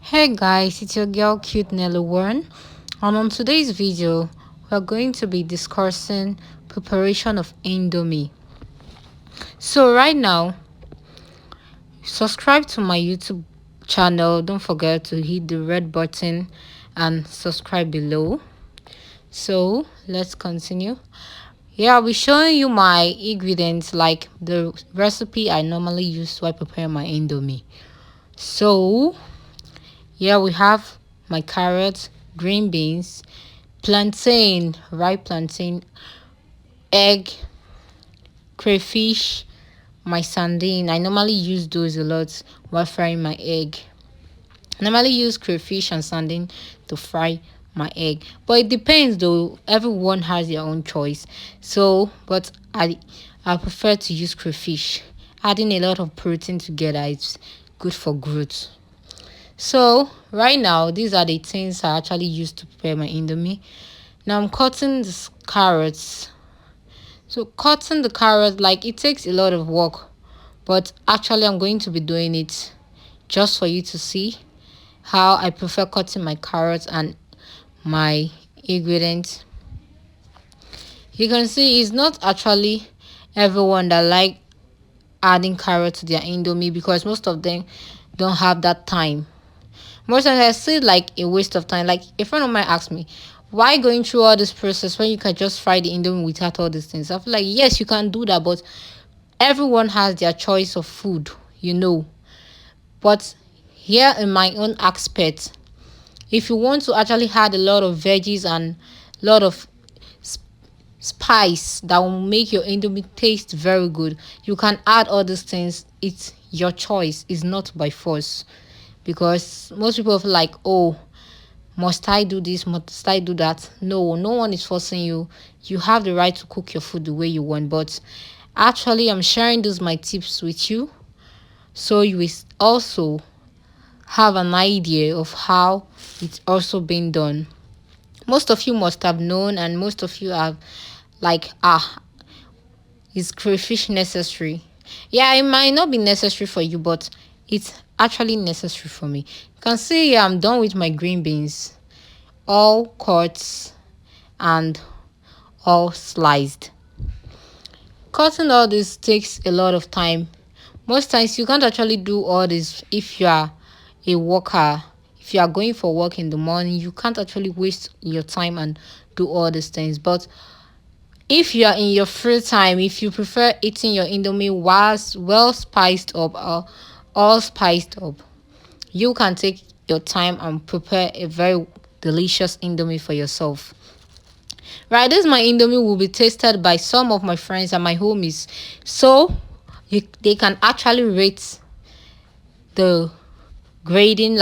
Hey guys, it's your girl cute Nelly Warren, and on today's video, we're going to be discussing preparation of Indomie. So right now, subscribe to my YouTube channel. Don't forget to hit the red button and subscribe below. So let's continue. Yeah, I'll be showing you my ingredients, like the recipe I normally use while preparing my Indomie. So here we have my carrots, green beans, plantain, ripe plantain, egg, crayfish, my sardine. I normally use those a lot while frying my egg. I normally use crayfish and sardine to fry my egg, but it depends though. Everyone has their own choice. So, but I prefer to use crayfish. Adding a lot of protein together is good for growth. So right now, these are the things I actually use to prepare my Indomie. Now I'm cutting the carrots. So cutting the carrot, like, it takes a lot of work, but actually I'm going to be doing it just for you to see how I prefer cutting my carrots and my ingredients. You can see it's not actually everyone that like adding carrots to their Indomie because most of them don't have that time. Most times I see it like a waste of time. Like, a friend of mine asked me, why going through all this process when you can just fry the Indomie without all these things? I feel like, yes, you can do that, but everyone has their choice of food. But here in my own aspect, if you want to actually add a lot of veggies and a lot of spice that will make your Indomie taste very good, you can add all these things. It's your choice. It's not by force. Because most people feel like, oh, must I do this? Must I do that? No, no one is forcing you. You have the right to cook your food the way you want. But actually, I'm sharing those my tips with you, so you will also have an idea of how it's also been done. Most of you must have known, and most of you have like, is crayfish necessary? Yeah, it might not be necessary for you, but it's actually necessary for me. You can see here I'm done with my green beans, all cut and all sliced. Cutting all this takes a lot of time. Most times you can't actually do all this if you are a worker. If you are going for work in the morning, you can't actually waste your time and do all these things. But if you are in your free time, if you prefer eating your Indomie whilst well spiced up or all spiced up, you can take your time and prepare a very delicious Indomie for yourself. Right, this my Indomie will be tasted by some of my friends and my homies. So they can actually rate the grading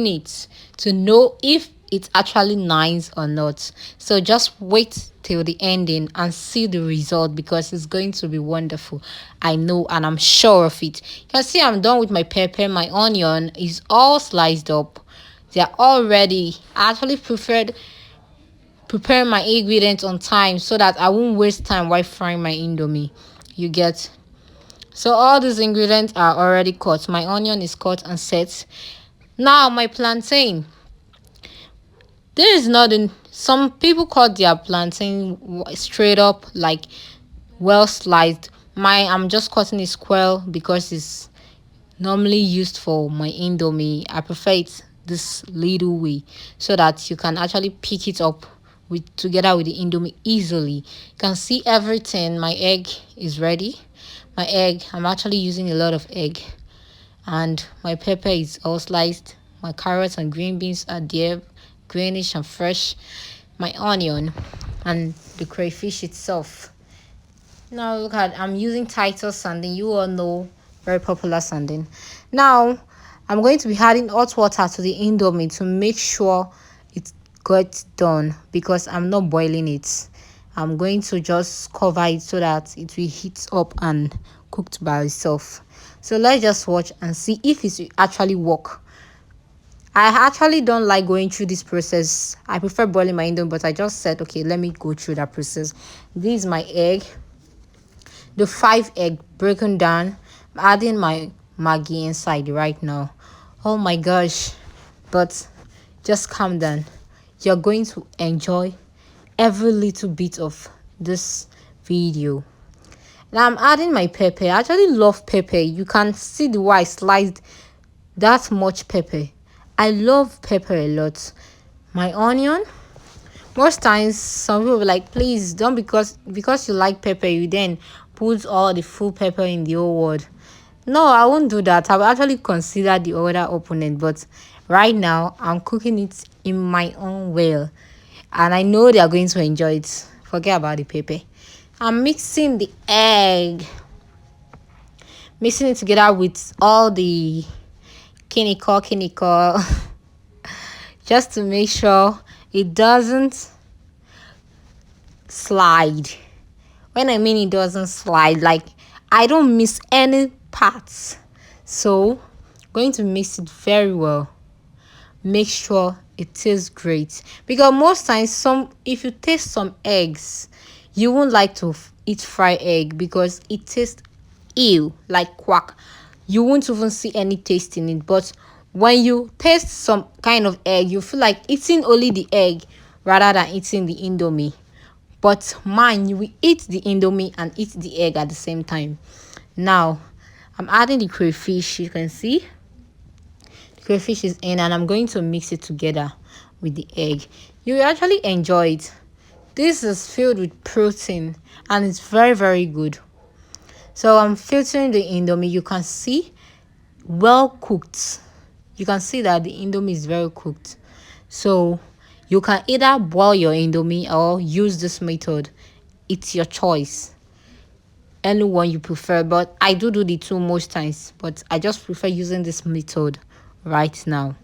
it to know if it's actually nice or not. So just wait till the ending and see the result, because it's going to be wonderful. I know, and I'm sure of it. You can see I'm done with my pepper. My onion is all sliced up. They're all ready. I actually preferred prepare my ingredients on time so that I won't waste time while frying my Indomie. You get? So all these ingredients are already cut. My onion is cut and set. Now my plantain. This is not in some people cut their plantain straight up, like well sliced. I'm just cutting it square because it's normally used for my Indomie. I prefer it this little way so that you can actually pick it up with together with the Indomie easily. You can see everything. My egg is ready. My egg, I'm actually using a lot of egg, and my pepper is all sliced. My carrots and green beans are there, greenish and fresh. My onion and the crayfish itself. Now look at, I'm using Titus sardine. You all know, very popular sardine. Now I'm going to be adding hot water to the Indomie to make sure it gets done, because I'm not boiling it. I'm going to just cover it so that it will heat up and cooked by itself. So let's just watch and see if it will actually work. I actually don't like going through this process. I prefer boiling my Indomie, but I just said, okay, let me go through that process. This is my egg. The 5 egg broken down. I'm adding my Maggi inside right now. Oh my gosh. But just calm down. You're going to enjoy every little bit of this video. Now I'm adding my pepper. I actually love pepper. You can see the way I sliced that much pepper. I love pepper a lot. My onion. Most times some people will be like, please don't, because you like pepper, you then put all the full pepper in the whole world. No, I won't do that. I will actually consider the other opponent, but right now I'm cooking it in my own way, and I know they are going to enjoy it. Forget about the pepper. I'm mixing the egg, mixing it together with all the chemical just to make sure it doesn't slide. When I mean it doesn't slide, like I don't miss any parts. So going to mix it very well. Make sure it tastes great, because most times if you taste some eggs, you won't like to eat fried egg because it tastes ew, like quack. You won't even see any taste in it. But when you taste some kind of egg, you feel like eating only the egg rather than eating the Indomie. But mine, you will eat the Indomie and eat the egg at the same time. Now I'm adding the crayfish. You can see the crayfish is in, and I'm going to mix it together with the egg. You will actually enjoy it. This is filled with protein and it's very, very good. So I'm filtering the Indomie. You can see well cooked. You can see that the Indomie is very cooked. So you can either boil your Indomie or use this method. It's your choice. Any one you prefer, but I do the two most times, but I just prefer using this method right now.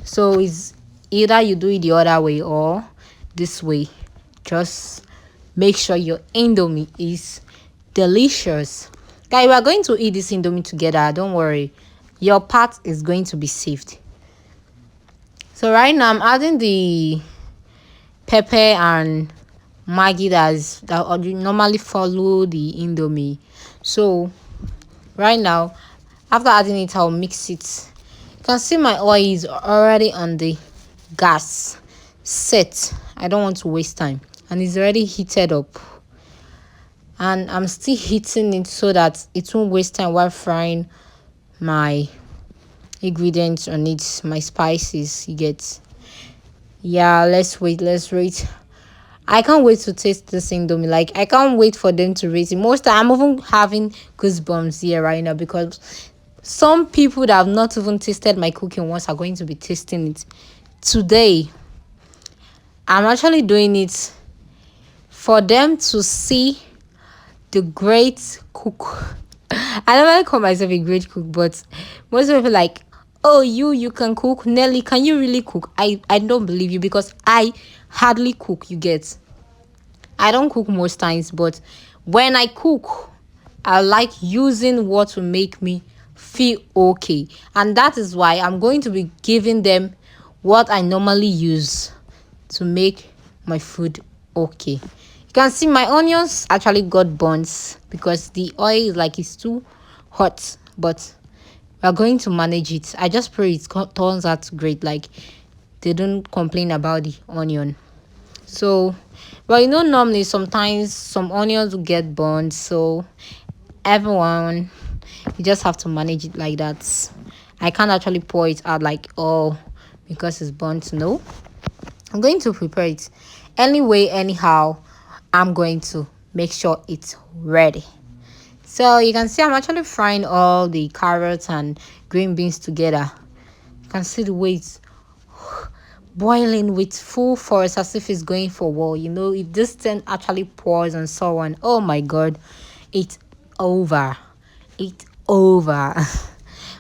So it's either you do it the other way or this way. Just make sure your Indomie is delicious. Guys, we are going to eat this Indomie together. Don't worry, your part is going to be saved. So right now I'm adding the pepper and Maggi that normally follow the Indomie. So right now, after adding it, I'll mix it. You can see my oil is already on the gas set. I don't want to waste time, and it's already heated up, and I'm still heating it so that it won't waste time while frying my ingredients on it, my spices. You get, yeah, let's wait. I can't wait to taste this Indomie. Like, I can't wait for them to rate it. Most time, I'm even having goosebumps here right now, because some people that have not even tasted my cooking once are going to be tasting it today. I'm actually doing it for them to see the great cook. I never call myself a great cook, but most people like, oh, you can cook. Nelly, can you really cook? I don't believe you, because I hardly cook. You get, I don't cook most times, but when I cook, I like using what will make me feel okay, and that is why I'm going to be giving them what I normally use to make my food okay. You can see my onions actually got burnt because the oil is like it's too hot, but we're going to manage it. I just pray it turns out great, like they don't complain about the onion. So, but you know, normally sometimes some onions will get burned, so everyone, you just have to manage it like that. I can't actually pour it out like, oh, because it's burnt. No, I'm going to prepare it anyway. Anyhow, I'm going to make sure it's ready. So you can see I'm actually frying all the carrots and green beans together. You can see the way it's boiling with full force, as if it's going for war. You know, if this thing actually pours and so on, oh my god, it's over. It's over.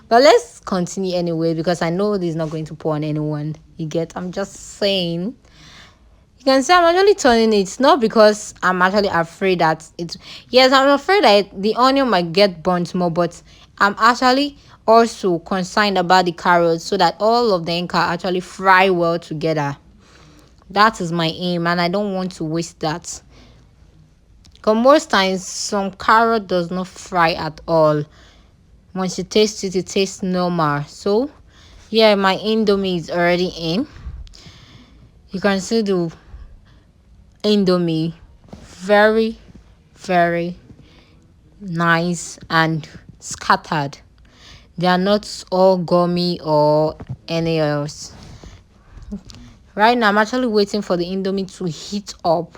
But let's continue anyway, because I know this is not going to pour on anyone. You get, I'm just saying. You can see I'm actually turning it, not because I'm actually afraid that it's, yes, I'm afraid that the onion might get burnt more, but I'm actually also concerned about the carrots, so that all of them can actually fry well together. That is my aim, and I don't want to waste that, because most times some carrot does not fry at all. Once you taste it, it tastes normal. So Yeah, my Indomie is already in. You can see the Indomie very, very nice and scattered. They are not all gummy or any else. Right now, I'm actually waiting for the Indomie to heat up.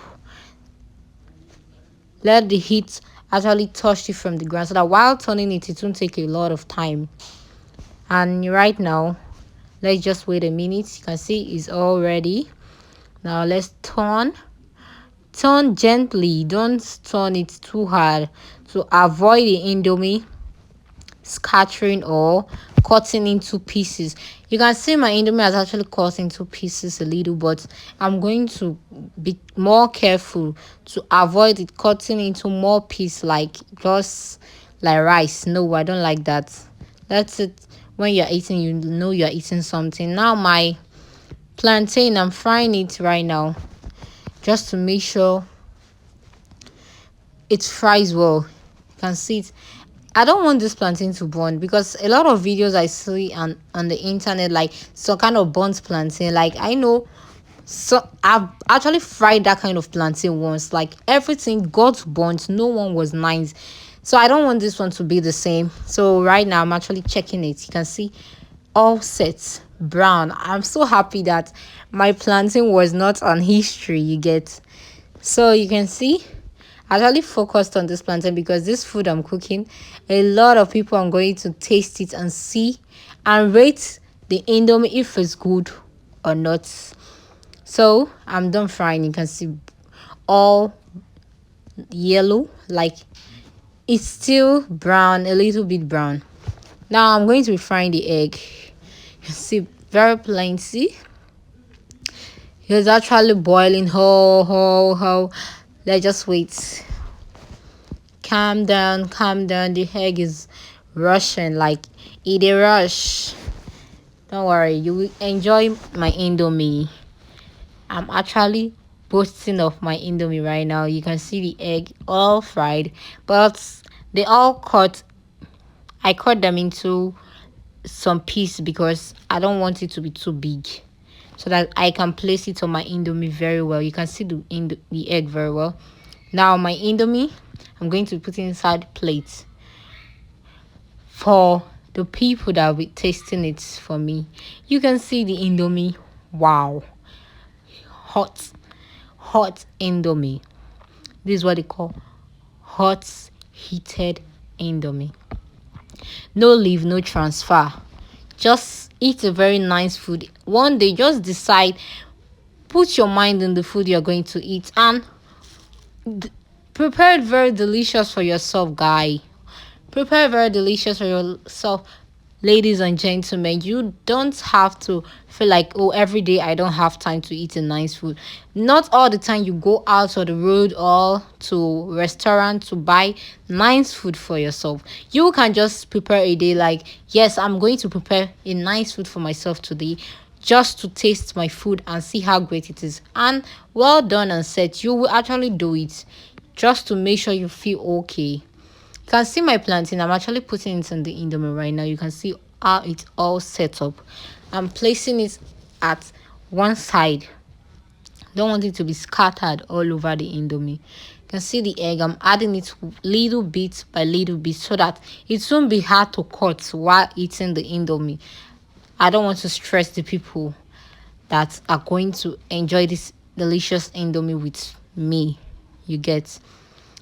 Let the heat actually touch it from the ground so that while turning it, it won't take a lot of time. And right now, let's just wait a minute. You can see it's all ready. Now let's turn gently, don't turn it too hard to avoid the Indomie scattering or cutting into pieces. You can see my Indomie has actually cut into pieces a little, but I'm going to be more careful to avoid it cutting into more pieces, like just like rice. No, I don't like that. That's it. When you're eating, you know you're eating something. Now my plantain, I'm frying it right now just to make sure it fries well. You can see it. I don't want this plantain to burn because a lot of videos I see on the internet, like some kind of burnt plantain. Like I know, so I've actually fried that kind of plantain once. Like everything got burnt, no one was nice. So I don't want this one to be the same. So right now I'm actually checking it. You can see all set brown. I'm so happy that my plantain was not on history. You get, so you can see I actually focused on this plantain because this food I'm cooking, a lot of people are going to taste it and see and rate the Indomie if it's good or not. So I'm done frying. You can see all yellow, like it's still brown, a little bit brown. Now I'm going to be frying the egg. You see, very plenty. It's actually boiling. Ho. Let's just wait. Calm down, calm down. The egg is rushing, like it a rush. Don't worry, you will enjoy my Indomie. I'm actually boasting of my Indomie right now. You can see the egg all fried, but they all cut. I cut them into some piece because I don't want it to be too big, so that I can place it on my Indomie very well. You can see the egg very well. Now my Indomie, I'm going to put it inside plates for the people that will be tasting it for me. You can see the Indomie. Wow, hot, hot Indomie. This is what they call hot heated Indomie. No leave, no transfer. Just eat a very nice food. One day, just decide, put your mind in the food you're going to eat and prepare it very delicious for yourself, guy. Prepare very delicious for yourself, ladies and gentlemen. You don't have to feel like, oh, every day I don't have time to eat a nice food. Not all the time you go out on the road or to restaurant to buy nice food for yourself. You can just prepare a day like, yes, I'm going to prepare a nice food for myself today, just to taste my food and see how great it is. And well done and set. You will actually do it just to make sure you feel okay. You can see my plantain. I'm actually putting it in the Indomie right now. You can see how it's all set up. I'm placing it at one side. Don't want it to be scattered all over the Indomie. You can see the egg. I'm adding it little bit by little bit so that it won't be hard to cut while eating the Indomie. I don't want to stress the people that are going to enjoy this delicious Indomie with me. You get.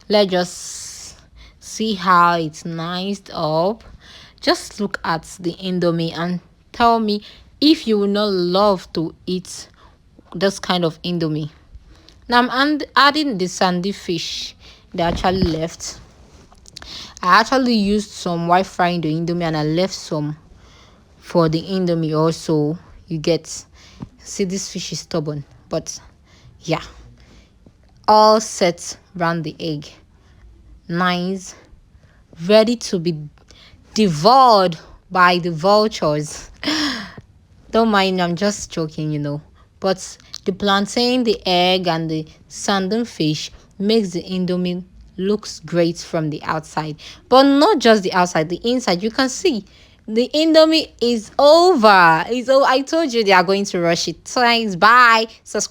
Let's just see how it's niced up. Just look at the Indomie and tell me if you would not love to eat this kind of Indomie. Now I'm adding the sandy fish that actually left. I actually used some while frying the Indomie and I left some for the Indomie also. You get, see, this fish is stubborn, but yeah, all set around the egg. Nice, ready to be devoured by the vultures. Don't mind, I'm just joking. But the plantain, the egg, and the sandon fish makes the Indomie looks great from the outside. But not just the outside, the inside. You can see The Indomie is over. I told you they are going to rush it. So, guys, bye. Subscribe.